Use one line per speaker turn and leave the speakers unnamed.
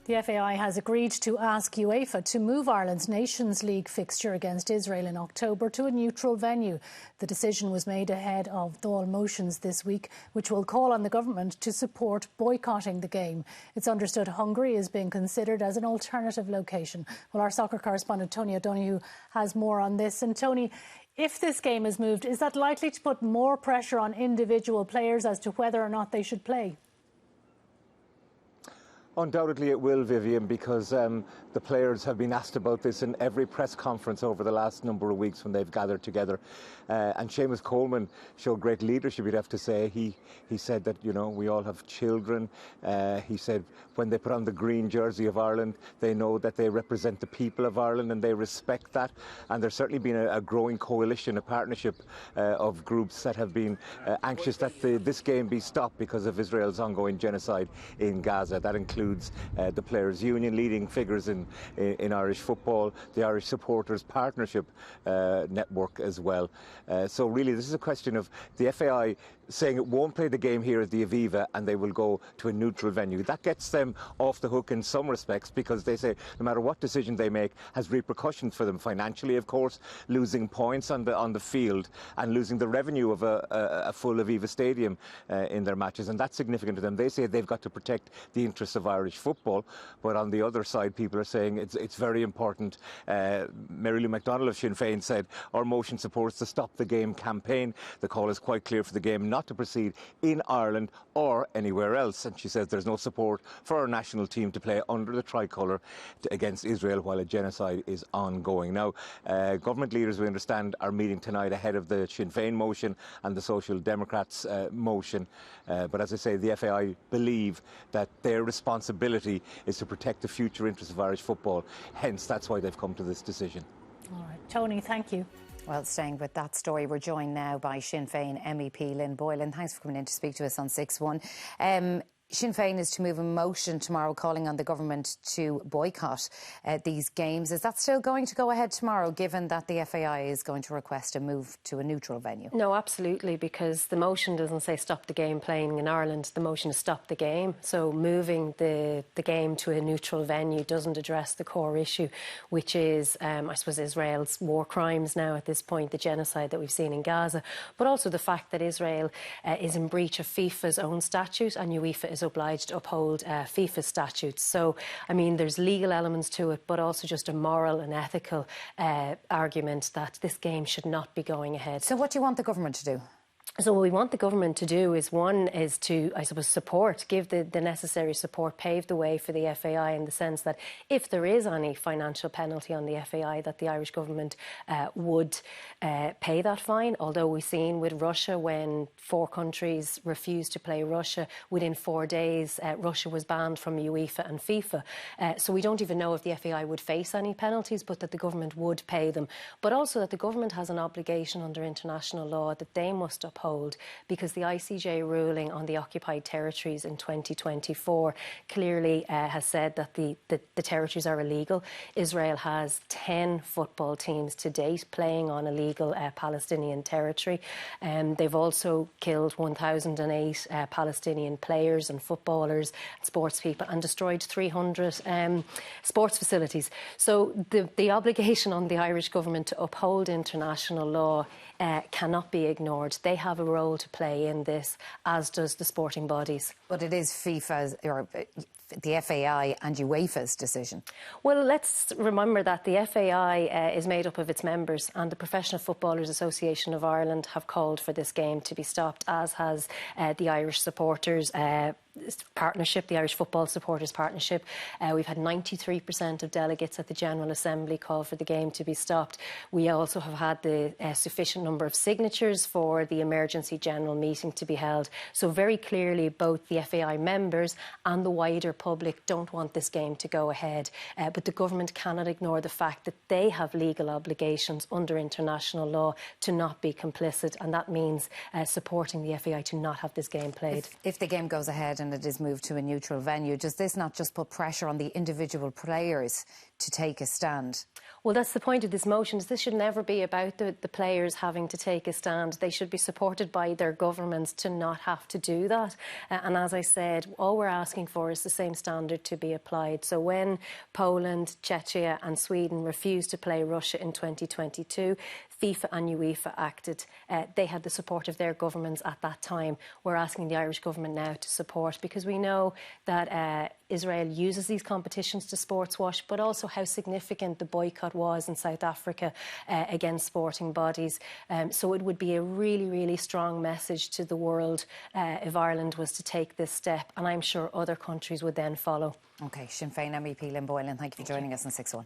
The FAI has agreed to ask UEFA to move Ireland's Nations League fixture against Israel in October to a neutral venue. The decision was made ahead of Dáil motions this week, which will call on the government to support boycotting the game. It's understood Hungary is being considered as an alternative location. Well, our soccer correspondent Tony O'Donoghue has more on this. And Tony, if this game is moved, is that likely to put more pressure on individual players as to whether or not they should play?
Undoubtedly it will, Vivian, because the players have been asked about this in every press conference over the last number of weeks when they've gathered together. And Seamus Coleman showed great leadership, you'd have to say. He said that, you know, we all have children. He said when they put on the green jersey of Ireland, they know that they represent the people of Ireland and they respect that. And there's certainly been a growing coalition, a partnership of groups that have been anxious that this game be stopped because of Israel's ongoing genocide in Gaza. That includes the Players' Union, leading figures in Irish football, the Irish Supporters Partnership network as well. So really this is a question of the FAI saying it won't play the game here at the Aviva and they will go to a neutral venue. That gets them off the hook in some respects because they say no matter what decision they make has repercussions for them financially, of course, losing points on the field and losing the revenue of a full Aviva stadium in their matches, and that's significant to them. They say they've got to protect the interests of Irish football, but on the other side people are saying it's very important. Mary Lou McDonald of Sinn Féin said our motion supports the Stop the Game campaign. The call is quite clear for the game not to proceed in Ireland or anywhere else, and she says there's no support for our national team to play under the tricolour against Israel while a genocide is ongoing. Now, government leaders, we understand, are meeting tonight ahead of the Sinn Féin motion and the Social Democrats motion, but as I say, the FAI believe that their responsibility is to protect the future interests of Irish football, hence that's why they've come to this decision.
All right, Tony, thank you.
Well, staying with that story, we're joined now by Sinn Féin MEP Lynn Boylan. Thanks for coming in to speak to us on 6-1. Sinn Féin is to move a motion tomorrow calling on the government to boycott these games. Is that still going to go ahead tomorrow, given that the FAI is going to request a move to a neutral venue?
No, absolutely, because the motion doesn't say stop the game playing in Ireland. The motion is stop the game. So moving the game to a neutral venue doesn't address the core issue, which is, I suppose, Israel's war crimes now at this point, the genocide that we've seen in Gaza, but also the fact that Israel is in breach of FIFA's own statute and UEFA is obliged to uphold FIFA statutes. So, I mean, there's legal elements to it, but also just a moral and ethical argument that this game should not be going ahead.
So what do you want the government to do?
So what we want the government to do is, one, is to, I suppose, support, give the necessary support, pave the way for the FAI in the sense that if there is any financial penalty on the FAI, that the Irish government would pay that fine. Although we've seen with Russia, when 4 countries refused to play Russia, within 4 days, Russia was banned from UEFA and FIFA. So we don't even know if the FAI would face any penalties, but that the government would pay them. But also that the government has an obligation under international law that they must uphold, because the ICJ ruling on the occupied territories in 2024 clearly has said that the territories are illegal. Israel has 10 football teams to date playing on illegal Palestinian territory. They've also killed 1,008 Palestinian players and footballers, sports people, and destroyed 300 sports facilities. So the obligation on the Irish government to uphold international law cannot be ignored. They have a role to play in this, as does the sporting bodies.
But it is FIFA's, or the FAI and UEFA's decision.
Well, let's remember that the FAI is made up of its members, and the Professional Footballers Association of Ireland have called for this game to be stopped, as has the Irish Supporters Partnership, the Irish Football Supporters Partnership. We've had 93% of delegates at the General Assembly call for the game to be stopped. We also have had the sufficient number of signatures for the emergency general meeting to be held. So very clearly both the FAI members and the wider public don't want this game to go ahead. But the government cannot ignore the fact that they have legal obligations under international law to not be complicit, and that means supporting the FAI to not have this game played.
If the game goes ahead and it is moved to a neutral venue, does this not just put pressure on the individual players to take a stand?
Well, that's the point of this motion. Is this should never be about the players having to take a stand. They should be supported by their governments to not have to do that. And as I said, all we're asking for is the same standard to be applied. So when Poland, Czechia and Sweden refused to play Russia in 2022, FIFA and UEFA acted. They had the support of their governments at that time. We're asking the Irish government now to support, because we know that Israel uses these competitions to sports wash, but also how significant the boycott was in South Africa against sporting bodies. So it would be a really, really strong message to the world if Ireland was to take this step, and I'm sure other countries would then follow.
OK, Sinn Féin MEP Lynn Boylan, thank you for joining us on 6-1.